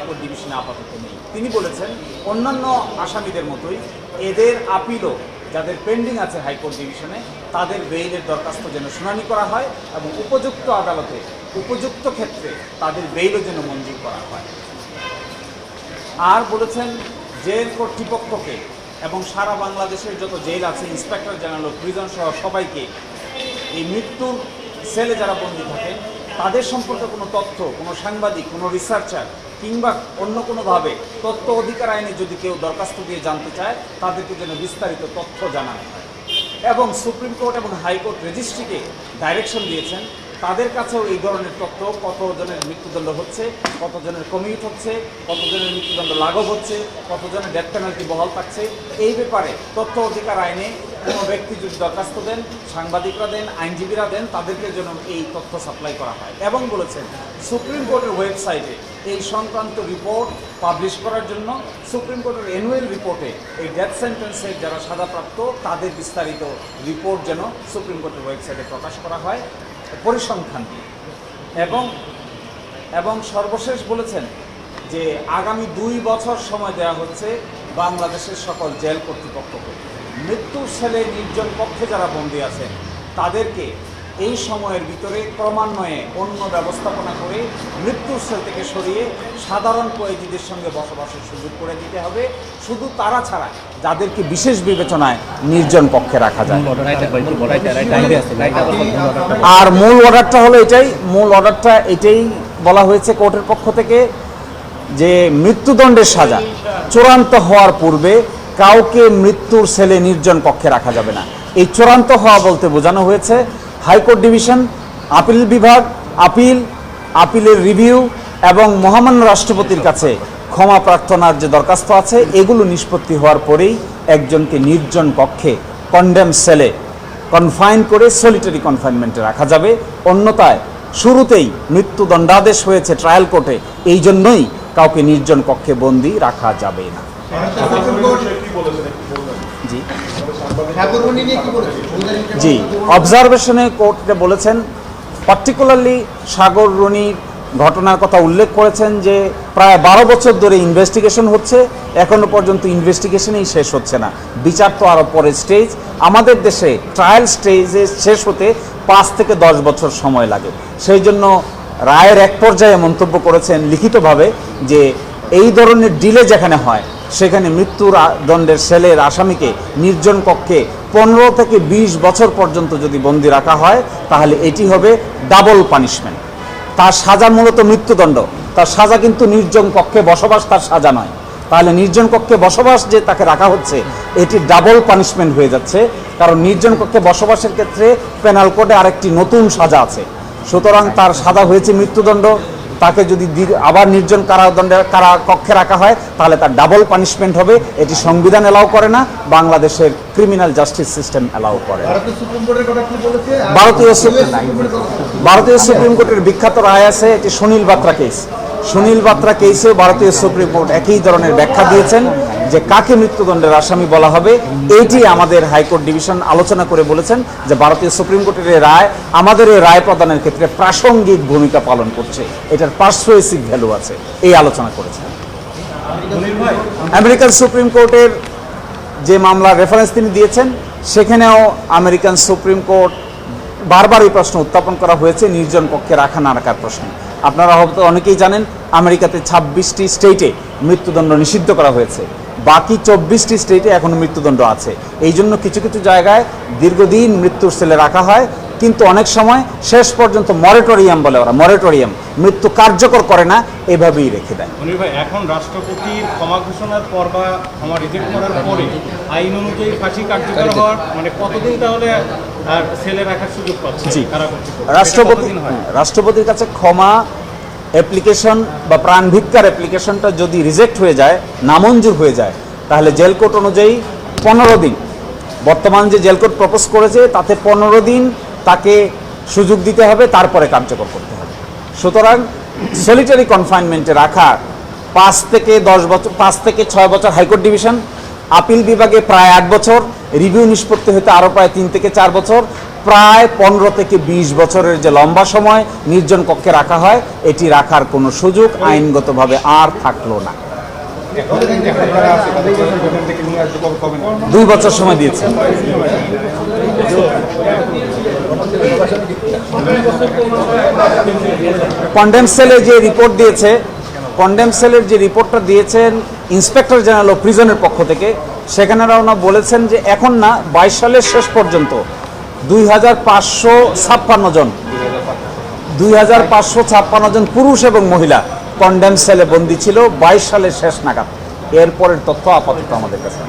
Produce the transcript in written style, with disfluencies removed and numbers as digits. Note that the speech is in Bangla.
হাইকোর্ট ডিভিশনে আপাতত নেই। তিনি বলেছেন অন্যান্য আসামিদের মতোই এদের আপিলও যাদের পেন্ডিং আছে হাইকোর্ট ডিভিশনে তাদের বেইলের দরখাস্ত যেন শুনানি করা হয় এবং উপযুক্ত আদালতে উপযুক্ত ক্ষেত্রে তাদের বেইলও যেন মঞ্জুর করা হয়। আর বলেছেন জেল কর্তৃপক্ষকে এবং সারা বাংলাদেশের যত জেল আছে ইন্সপেক্টর জেনারেল ও প্রিজন সহ সবাইকে এই মৃত্যুর সেলে যারা বন্দী থাকেন তাদের সম্পর্কে কোনো তথ্য, কোনো সাংবাদিক, কোনো রিসার্চার কিংবা অন্য কোনোভাবে তথ্য অধিকার আইনে যদি কেউ দরখাস্ত দিয়ে জানতে চায় তাদেরকে যেন বিস্তারিত তথ্য জানানো হয়। এবং সুপ্রিম কোর্ট এবং হাইকোর্ট রেজিস্ট্রিকে ডাইরেকশন দিয়েছেন তাদের কাছেও এই ধরনের তথ্য, কতজনের মৃত্যুদণ্ড হচ্ছে, কতজনের কমিউট হচ্ছে, কতজনের মৃত্যুদণ্ড লাঘব হচ্ছে, কতজনের ডেথ পেনাল্টি বহাল থাকছে, এই ব্যাপারে তথ্য অধিকার আইনে কোনো ব্যক্তি যদি দরখাস্ত দেন, সাংবাদিকরা দেন, আইনজীবীরা দেন, তাদেরকে যেন এই তথ্য সাপ্লাই করা হয়। এবং বলেছেন সুপ্রিম কোর্টের ওয়েবসাইটে এই সংক্রান্ত রিপোর্ট পাবলিশ করার জন্য সুপ্রিম কোর্টের অ্যানুয়াল রিপোর্টে এই ডেথ সেন্টেন্সের যারা সাজাপ্রাপ্ত তাদের বিস্তারিত রিপোর্ট যেন সুপ্রিম কোর্টের ওয়েবসাইটে প্রকাশ করা হয় পরিসংখ্যান দিয়ে। এবং সর্বশেষ বলেছেন যে আগামী 2 বছর সময় দেওয়া হচ্ছে বাংলাদেশের সকল জেল কর্তৃপক্ষকে মৃত্যুর সেলে নির্জন কক্ষে যারা বন্দী আছেন তাদেরকে এই সময়ের ভিতরে ক্রমান্বয়ে অন্য ব্যবস্থাপনা করে মৃত্যুর সেল থেকে সরিয়ে সাধারণ কয়েদিদের সঙ্গে বসবাসের সুযোগ করে দিতে হবে, শুধু তারা ছাড়া যাদেরকে বিশেষ বিবেচনায় নির্জন কক্ষে রাখা যায়। আর মূল অর্ডারটা এটাই বলা হয়েছে কোর্টের পক্ষ থেকে যে মৃত্যুদণ্ডের সাজা চূড়ান্ত হওয়ার পূর্বে কাউকে মৃত্যুর সেলে নির্জন কক্ষে রাখা যাবে না। এই চূড়ান্ত হওয়া বলতে বোঝানো হয়েছে হাইকোর্ট ডিভিশন, আপিল বিভাগ, আপিলের রিভিউ এবং মহামান্য রাষ্ট্রপতির কাছে ক্ষমা প্রার্থনার যে দরখাস্ত আছে এগুলো নিষ্পত্তি হওয়ার পরেই একজনকে নির্জন কক্ষে কন্ডেম সেলে কনফাইন করে সলিটারি কনফাইনমেন্টে রাখা যাবে। অন্যথায় শুরুতেই মৃত্যুদণ্ডাদেশ হয়েছে ট্রায়াল কোর্টে, এই জন্যই কাউকে নির্জন কক্ষে বন্দী রাখা যাবে না। জি, অবজারভেশনে কোর্টে বলেছেন, পার্টিকুলারলি সাগর রনির ঘটনার কথা উল্লেখ করেছেন যে প্রায় 12 বছর ধরে ইনভেস্টিগেশন হচ্ছে, এখনো পর্যন্ত ইনভেস্টিগেশনই শেষ হচ্ছে না, বিচার তো আরও পরের স্টেজ। আমাদের দেশে ট্রায়াল স্টেজে শেষ হতে 5 থেকে 10 বছর সময় লাগে। সেই জন্য রায়ের এক পর্যায়ে মন্তব্য করেছেন লিখিতভাবে যে এই ধরনের ডিলে যেখানে হয় সেখানে মৃত্যুর দণ্ডের সেলের আসামিকে নির্জন কক্ষে 15 থেকে 20 বছর পর্যন্ত যদি বন্দী রাখা হয় তাহলে এটি হবে ডাবল পানিশমেন্ট। তার সাজা মূলত মৃত্যুদণ্ড, তার সাজা কিন্তু নির্জন কক্ষে বসবাস তার সাজা নয়। তাহলে নির্জন কক্ষে বসবাস যে তাকে রাখা হচ্ছে এটি ডাবল পানিশমেন্ট হয়ে যাচ্ছে, কারণ নির্জন কক্ষে বসবাসের ক্ষেত্রে পেনাল কোডে আরেকটি নতুন সাজা আছে। সুতরাং তার সাজা হয়েছে মৃত্যুদণ্ড, তাকে যদি আবার নির্জন কারা কক্ষে রাখা হয় তাহলে তার ডাবল পানিশমেন্ট হবে। এটি সংবিধান এলাও করে না, বাংলাদেশের ক্রিমিনাল জাস্টিস সিস্টেম এলাও করে। ভারতীয় সুপ্রিম কোর্টের বিখ্যাত রায় আছে, এটি সুনীল বাত্রা কেস। সুনীল বাত্রা কেসেও ভারতীয় সুপ্রিম কোর্ট একই ধরনের ব্যাখ্যা দিয়েছেন যে কাকে মৃত্যুদণ্ডের আসামি বলা হবে। এইটি আমাদের হাইকোর্ট ডিভিশন আলোচনা করে বলেছেন যে ভারতীয় সুপ্রিম কোর্টের এই রায় আমাদের এই রায় প্রদানের ক্ষেত্রে প্রাসঙ্গিক ভূমিকা পালন করছে, এটার পারসুয়েসিভ ভ্যালু আছে, এই আলোচনা করেছেন। আমেরিকান সুপ্রিম কোর্টের যে মামলার রেফারেন্স তিনি দিয়েছেন সেখানেও আমেরিকান সুপ্রিম কোর্ট বারবার এই প্রশ্ন উত্থাপন করা হয়েছে নির্জন কক্ষে রাখা না রাখার প্রশ্ন। আপনারা হয়তো অনেকেই জানেন আমেরিকাতে 26টি স্টেটে মৃত্যুদণ্ড নিষিদ্ধ করা হয়েছে, বাকি 24টি স্টেটে এখনো মৃত্যুদণ্ড আছে। এই জন্য কিছু কিছু জায়গায় দীর্ঘদিন মৃত্যুর সেলে রাখা হয়, কিন্তু অনেক সময় শেষ পর্যন্ত মরেটোরিয়াম বলে, ওরা মরেটোরিয়াম, মৃত্যু কার্যকর করে না, এভাবেই রেখে দেয়। ভাই, এখন রাষ্ট্রপতির ক্ষমা ঘোষণার পর বা ক্ষমা রিজেক্ট করার পরে আইন অনুযায়ী ফাঁসি কার্যকর হওয়ার মানে কতদিন তাহলে সেলে রাখার সুযোগ পাচ্ছে? জি, রাষ্ট্রপতির কাছে ক্ষমা অ্যাপ্লিকেশন বা প্রাণ ভিক্ষার অ্যাপ্লিকেশনটা যদি রিজেক্ট হয়ে যায়, নামঞ্জুর হয়ে যায়, তাহলে জেল কোড অনুযায়ী 15 দিন, বর্তমান যে জেল কোড প্রপোজ করেছে তাতে 15 দিন তাকে সুযোগ দিতে হবে, তারপরে কার্যকর করতে হবে। সুতরাং সলিটারি কনফাইনমেন্টে রাখা 5 থেকে 10 বছর, 5 থেকে 6 বছর হাইকোর্ট ডিভিশন, আপিল বিভাগে প্রায় 8 বছর, রিভিউ নিষ্পত্তি হতে আরও প্রায় 3 থেকে 4 বছর, প্রায় 15 থেকে 20 বছরের যে লম্বা সময় নির্জন কক্ষে রাখা হয়, এটি রাখার কোনো সুযোগ আইনগতভাবে আর থাকলো না। 2 বছর সময় দিয়েছে। কন্ডেম সেলে যে রিপোর্ট দিয়েছে, কন্ডেম সেলের যে রিপোর্টটা দিয়েছেন ইন্সপেক্টর জেনারেল অফ প্রিজনের পক্ষ থেকে, সেখানে ওনারা বলেছেন যে এখন না 22 সালের শেষ পর্যন্ত 2556 জন পুরুষ এবং মহিলা কন্ডেম সেলে বন্দী ছিল 22 সালের শেষ নাগাদ। এরপরের তথ্য আপাতত আমাদের কাছে